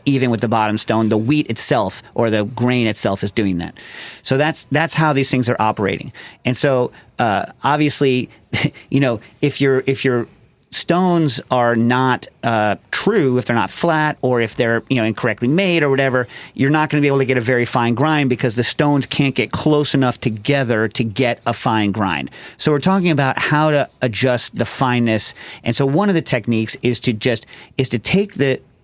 even with the bottom stone. The wheat itself or the grain itself is doing that. So that's how these things are operating. And so obviously, if your stones are not true, if they're not flat, or if they're incorrectly made or whatever, you're not going to be able to get a very fine grind because the stones can't get close enough together to get a fine grind. So we're talking about how to adjust the fineness. And so one of the techniques is to take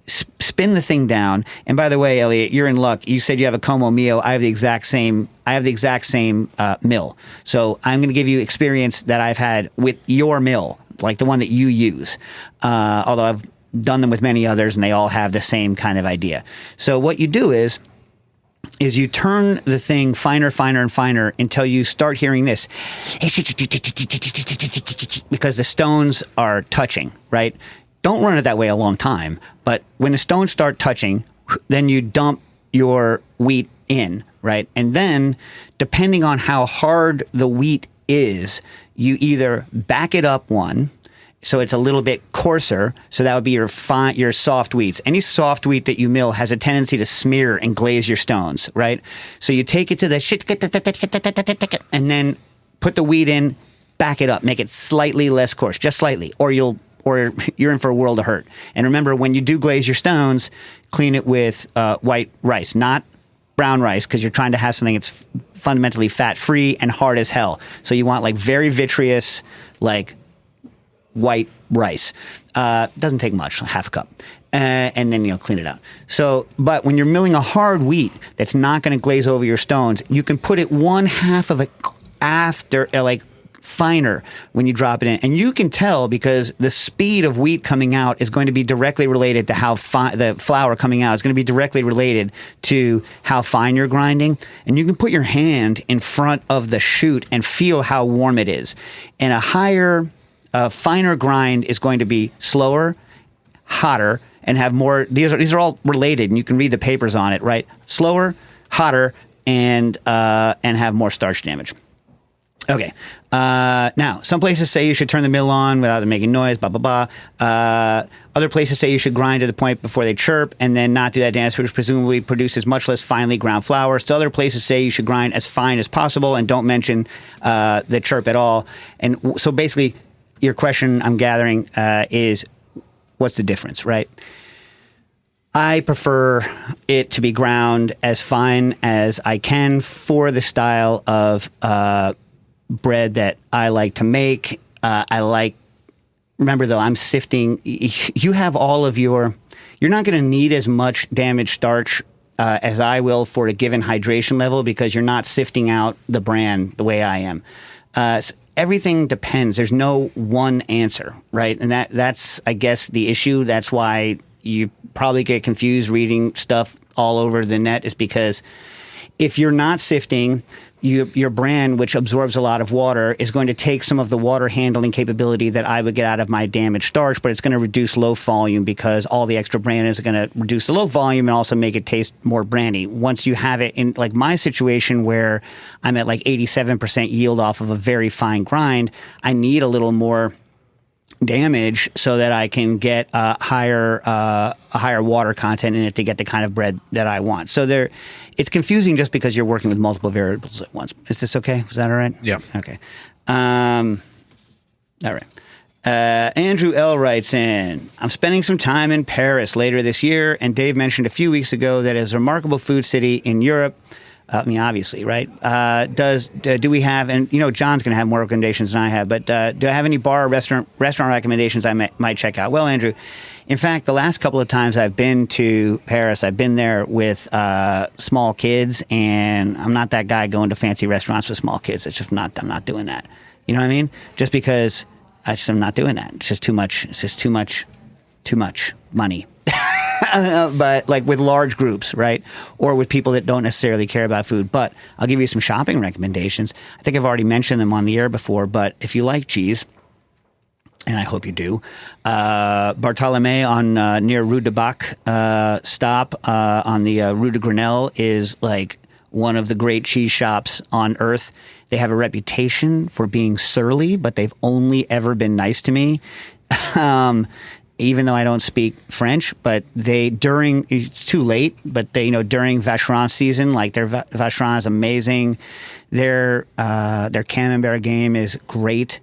spin the thing down. And by the way, Elliot, you're in luck. You said you have a Como Mio. I have the exact same mill. So I'm going to give you experience that I've had with your mill, like the one that you use. Although I've done them with many others, and they all have the same kind of idea. So what you do is is you turn the thing finer, finer, and finer until you start hearing this, because the stones are touching, right? Don't run it that way a long time, but when the stones start touching, then you dump your wheat in, right? And then, depending on how hard the wheat is, you either back it up one, so it's a little bit coarser, so that would be your soft wheats. Any soft wheat that you mill has a tendency to smear and glaze your stones, right? So you take it to the and then put the wheat in, back it up, make it slightly less coarse, just slightly, or you're in for a world of hurt. And remember, when you do glaze your stones, clean it with white rice, not brown rice, because you're trying to have something that's fundamentally fat-free and hard as hell. So you want like very vitreous, like white rice. Doesn't take much, half a cup. And then clean it out. So, but when you're milling a hard wheat that's not going to glaze over your stones, you can put it one half of it after, like finer when you drop it in. And you can tell because the speed of wheat coming out is going to be directly related to how fine the flour coming out is going to be directly related to how fine you're grinding. And you can put your hand in front of the chute and feel how warm it is. And a finer grind is going to be slower, hotter, and have more. These are all related, and you can read the papers on it, right? Slower, hotter, and have more starch damage. Okay. Now, some places say you should turn the mill on without it making noise, blah, blah, blah. Other places say you should grind to the point before they chirp and then not do that dance, which presumably produces much less finely ground flour. Still other places say you should grind as fine as possible and don't mention the chirp at all. And so basically, your question, I'm gathering, is what's the difference, right? I prefer it to be ground as fine as I can for the style of bread that I like to make. Remember though, I'm sifting. You have all of you're not going to need as much damaged starch as I will for a given hydration level because you're not sifting out the bran the way I am. So everything depends. There's no one answer, right? And that's, I guess, the issue. That's why you probably get confused reading stuff all over the net is because if you're not sifting, your bran, which absorbs a lot of water, is going to take some of the water handling capability that I would get out of my damaged starch, but it's going to reduce loaf volume because all the extra bran is going to reduce the loaf volume and also make it taste more brandy. Once you have it in, like my situation where I'm at like 87% yield off of a very fine grind, I need a little more damage so that I can get a higher water content in it to get the kind of bread that I want. So it's confusing just because you're working with multiple variables at once. Is this okay? Was that all right? Yeah. Okay. All right. Andrew L. writes in, I'm spending some time in Paris later this year, and Dave mentioned a few weeks ago that it's a remarkable food city in Europe. I mean, obviously, right? Do we have, and John's going to have more recommendations than I have, but do I have any bar or restaurant recommendations I might check out? Well, Andrew, in fact, the last couple of times I've been to Paris, I've been there with small kids, and I'm not that guy going to fancy restaurants with small kids. It's just I'm not doing that. You know what I mean? Just because I'm not doing that. It's just too much. It's just too much money. But like with large groups, right? Or with people that don't necessarily care about food. But I'll give you some shopping recommendations. I think I've already mentioned them on the air before, but if you like cheese, and I hope you do, Bartholomé on near Rue de Bac stop on the Rue de Grenelle is like one of the great cheese shops on earth. They have a reputation for being surly, but they've only ever been nice to me. Even though I don't speak French, but it's too late, but during Vacheron season, like their Vacheron is amazing. Their Camembert game is great.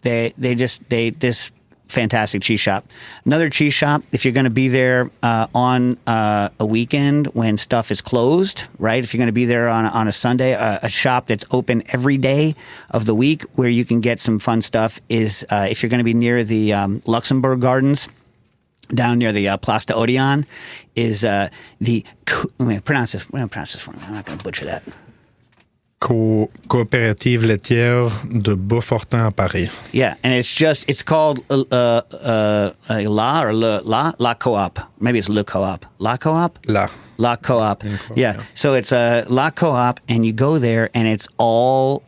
This fantastic cheese shop. Another cheese shop, if you're going to be there on a weekend when stuff is closed, right? If you're going to be there on a Sunday, a shop that's open every day of the week where you can get some fun stuff is if you're going to be near the Luxembourg Gardens, down near the Place d'Odéon, is I'm going to pronounce this for me. I'm not going to butcher that. Coopérative laitière de Beaufortin à Paris. Yeah, and it's called La or La Coop. Maybe it's Le Coop. La Coop? La Coop. Yeah. So it's a La Coop, and you go there, and it's all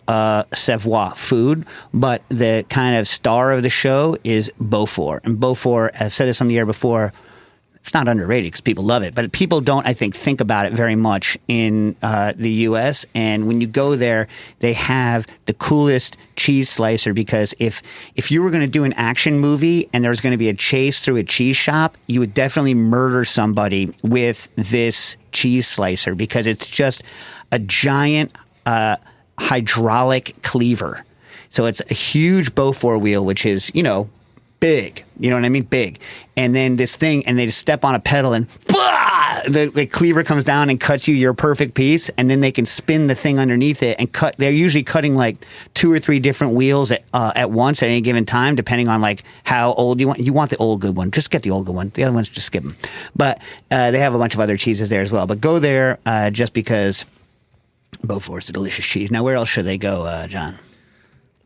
Savoie food, but the kind of star of the show is Beaufort. And Beaufort, I've said this on the air before, it's not underrated because people love it, but people don't, I think about it very much in the U.S. And when you go there, they have the coolest cheese slicer because if you were going to do an action movie and there was going to be a chase through a cheese shop, you would definitely murder somebody with this cheese slicer because it's just a giant hydraulic cleaver. So it's a huge Beaufort wheel, which is, big, you know what I mean? Big. And then this thing, and they just step on a pedal and the cleaver comes down and cuts you your perfect piece. And then they can spin the thing underneath it and cut. They're usually cutting like 2 or 3 different wheels at once at any given time, depending on like how old you want. You want the old good one. Just get the old good one. The other ones, just skip them. But they have a bunch of other cheeses there as well. But go there just because Beaufort's a delicious cheese. Now, where else should they go, John?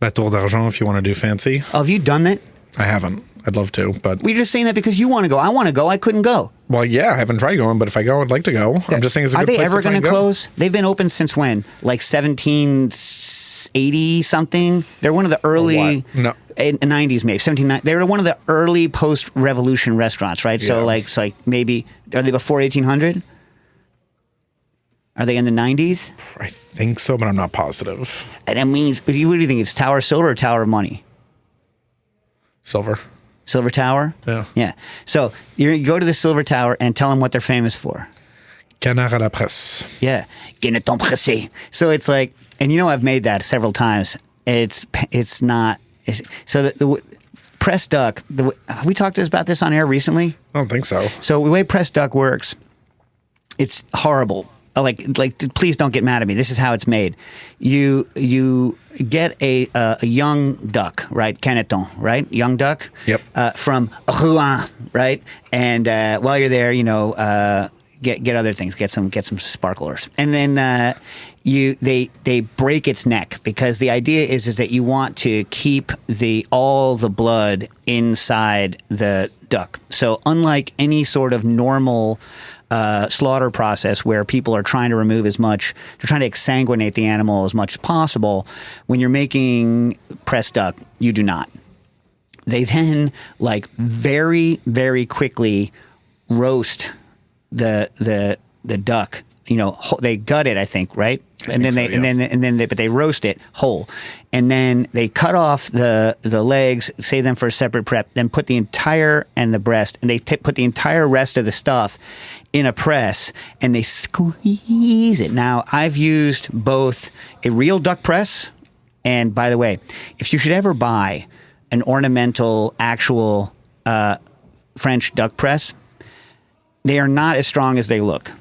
La Tour d'Argent if you want to do fancy. Oh, have you done that? I haven't. I'd love to, but... We're just saying that because you want to go. I want to go. I couldn't go. Well, yeah, I haven't tried going, but if I go, I'd like to go. I'm just saying it's a good place to Are they ever going to go. close? They've been open since when? Like 1780-something? They're one of the early... No. 90s, maybe. 1790. They were one of the early post-revolution restaurants, right? Yeah. So, it's like maybe... Are they before 1800? Are they in the 90s? I think so, but I'm not positive. And that means... What do you think? It's Tower of Silver or Tower of Money? Silver Tower? Yeah. Yeah. So you go to the Silver Tower and tell them what they're famous for. Canard à la presse. Yeah. Guineton pressé. So it's like, and I've made that several times. So the pressed duck, have we talked about this on air recently? I don't think so. So the way pressed duck works, it's horrible. Like, please don't get mad at me. This is how it's made. You get a young duck, right? Caneton, right? Young duck. Yep. From Rouen, right? And while you're there, get other things. Get some sparklers, and then they break its neck because the idea is that you want to keep all the blood inside the duck. So unlike any sort of normal slaughter process where people are trying to remove as much, they're trying to exsanguinate the animal as much as possible. When you're making pressed duck, you do not. They then very, very quickly roast the duck. They gut it, I think, right? But they roast it whole, and then they cut off the legs, save them for a separate prep, then put the entire and the breast, and they put the entire rest of the stuff in a press, and they squeeze it. Now, I've used both a real duck press, and by the way, if you should ever buy an ornamental, actual French duck press, they are not as strong as they look.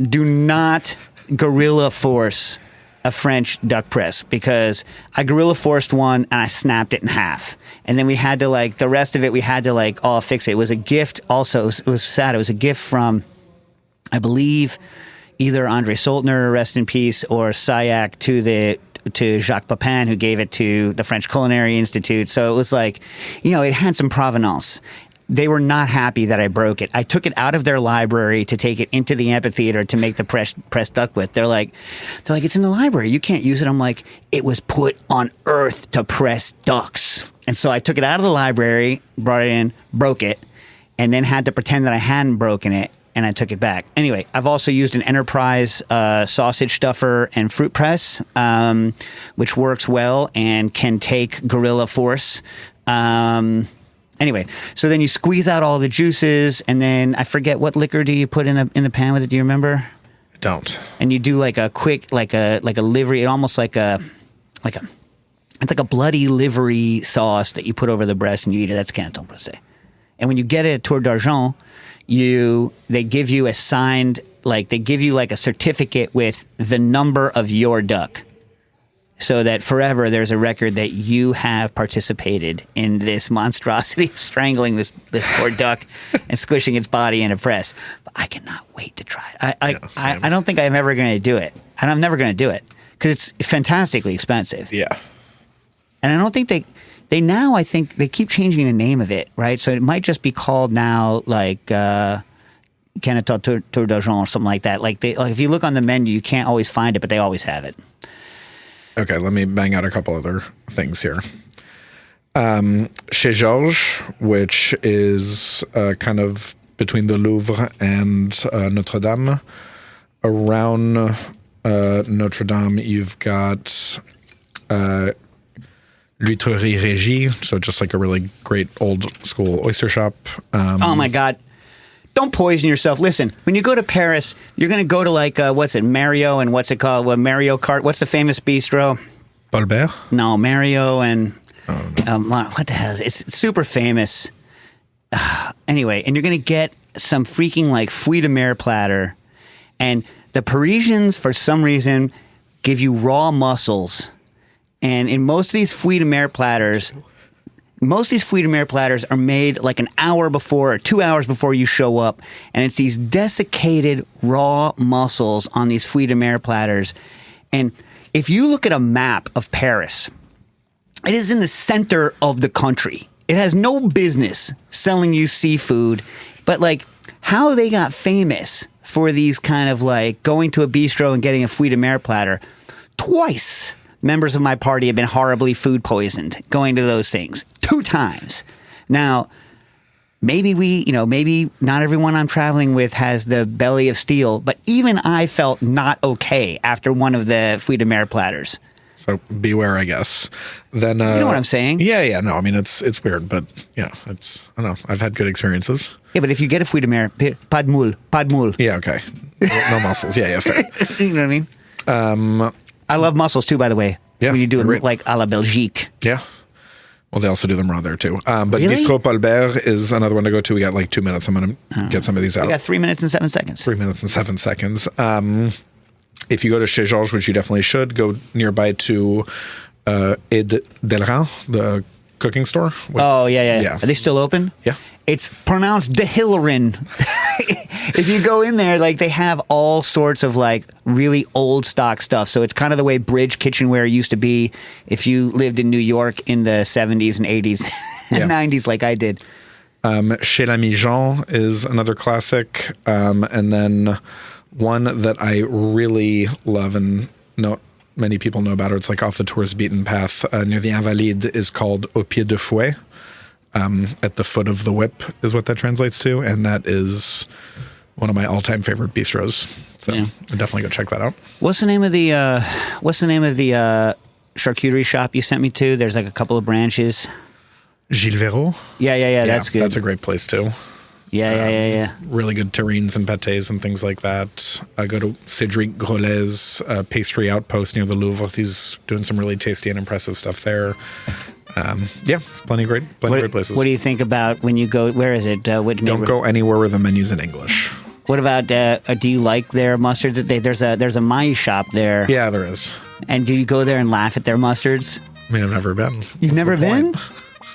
Do not guerrilla force a French duck press because I guerrilla forced one and I snapped it in half. And then we had to the rest of it, we had to all fix it. It was a gift also. It was sad. It was a gift from, I believe, either Andre Soltner, rest in peace, or Sayac to Jacques Pepin, who gave it to the French Culinary Institute. So it was it had some provenance. They were not happy that I broke it. I took it out of their library to take it into the amphitheater to make the pressed duck with. They're like, it's in the library. You can't use it. I'm like, it was put on earth to press ducks. And so I took it out of the library, brought it in, broke it, and then had to pretend that I hadn't broken it, and I took it back. Anyway, I've also used an Enterprise sausage stuffer and fruit press, which works well and can take guerrilla force. Anyway, so then you squeeze out all the juices, and then I forget what liquor do you put in the pan with it. Do you remember? I don't. And you do a quick like a livery, almost it's like a bloody livery sauce that you put over the breast and you eat it. That's Canton Pressé. And when you get it at Tour d'Argent, they give you a signed a certificate with the number of your duck. So that forever there's a record that you have participated in this monstrosity of strangling this poor duck and squishing its body in a press. But I cannot wait to try it. I don't think I'm ever going to do it. And I'm never going to do it because it's fantastically expensive. Yeah. And I don't think they now, I think they keep changing the name of it, right? So it might just be called now like Cannetot Tour d'Argent or something like that. Like if you look on the menu, you can't always find it, but they always have it. Okay, let me bang out a couple other things here. Chez Georges, which is kind of between the Louvre and Notre Dame. Around Notre Dame, you've got L'Huîtrerie Régie, so just like a really great old school oyster shop. Oh my God. Don't poison yourself. Listen, when you go to Paris, you're going to go to like, what's it, Mario and what's it called? Mario Kart. What's the famous bistro? Paulbert? No, Mario and... Oh, no. What the hell? It's super famous. Anyway, and you're going to get some freaking like fruits de mer platter. And the Parisians, for some reason, give you raw mussels. And in most of these fruits de mer platters... Most of these fruits de mer platters are made like an hour before or 2 hours before you show up. And it's these desiccated raw mussels on these fruits de mer platters. And if you look at a map of Paris, it is in the center of the country. It has no business selling you seafood. But like how they got famous for these kind of like going to a bistro and getting a fruits de mer platter, twice members of my party have been horribly food poisoned going to those things. 2 times. Now, maybe maybe not everyone I'm traveling with has the belly of steel, but even I felt not okay after one of the fruits de mer platters. So beware, I guess. Then you know what I'm saying? Yeah. No, I mean it's weird, but yeah, I don't know. I've had good experiences. Yeah, but if you get a fruits de mer, pas de moule. Yeah, okay. No mussels. Yeah, fair. You know what I mean? I love mussels too, by the way. Yeah, when you do it great. like à la Belgique. Yeah. Well, they also do them raw there too. But Really? Bistro Paulbert is another one to go to. We got like 2 minutes. I'm going to get some of these out. We got 3 minutes and 7 seconds. 3 minutes and 7 seconds. If you go to Chez Georges, which you definitely should, go nearby to Ed Delrin, the cooking store. Yeah. Are they still open? Yeah. It's pronounced De Hillerin. If you go in there, like they have all sorts of like really old stock stuff. So it's kind of the way Bridge kitchenware used to be if you lived in New York in the 70s and 80s and 90s like I did. Chez l'Ami Jean is another classic. And then one that I really love and not many people know about it. It's like off the tourist beaten path near the Invalides is called Au Pied de Fouet. At the foot of the whip is what that translates to. And that is one of my all-time favorite bistros. So definitely go check that out. What's the name of the charcuterie shop you sent me to? There's like a couple of branches. Gilles Véraud? Yeah, that's good. That's a great place too. Yeah. Really good terrines and pâtés and things like that. I go to Cédric Grollet's pastry outpost near the Louvre. He's doing some really tasty and impressive stuff there. It's plenty of great places. What do you think about when you go? Where is it? Don't go anywhere where the menu's in English. What about? Do you like their mustard? There's a Mai shop there. Yeah, there is. And do you go there and laugh at their mustards? I mean, I've never been. You've never been?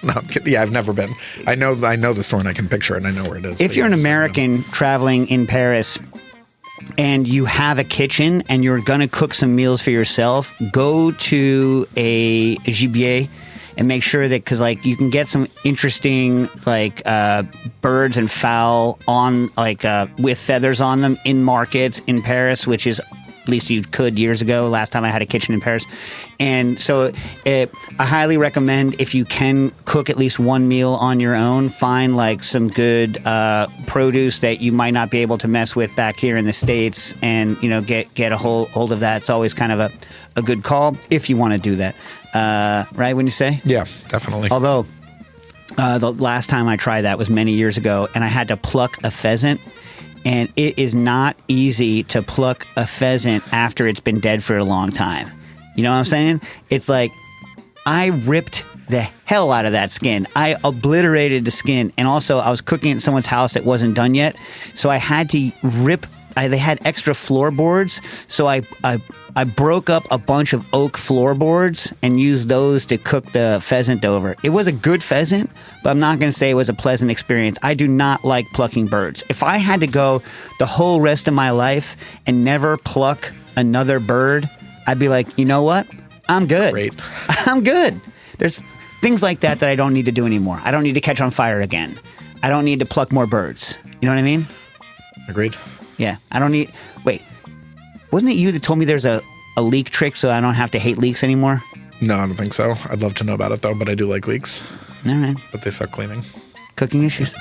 No, I'm kidding. Yeah, I've never been. I know the store and I can picture it and I know where it is. If you're an American traveling in Paris and you have a kitchen and you're going to cook some meals for yourself, go to a gibier and make sure that, because like you can get some interesting like birds and fowl on like with feathers on them in markets in Paris, which is at least you could years ago. Last time I had a kitchen in Paris. And so I highly recommend if you can cook at least one meal on your own, find like some good produce that you might not be able to mess with back here in the States and, get a hold of that. It's always kind of a good call if you want to do that. Right, wouldn't you say? Yeah, definitely. Although the last time I tried that was many years ago and I had to pluck a pheasant. And it is not easy to pluck a pheasant after it's been dead for a long time. You know what I'm saying? It's like I ripped the hell out of that skin. I obliterated the skin. And also I was cooking at someone's house that wasn't done yet. So I had to rip. They had extra floorboards. So I broke up a bunch of oak floorboards and used those to cook the pheasant over. It was a good pheasant, but I'm not going to say it was a pleasant experience. I do not like plucking birds. If I had to go the whole rest of my life and never pluck another bird, I'd be like, you know what? I'm good. Great. I'm good. There's things like that I don't need to do anymore. I don't need to catch on fire again. I don't need to pluck more birds. You know what I mean? Agreed. Yeah. I don't need... Wait. Wasn't it you that told me there's a leak trick so I don't have to hate leaks anymore? No, I don't think so. I'd love to know about it, though, but I do like leeks. All right. But they suck cleaning. Cooking issues.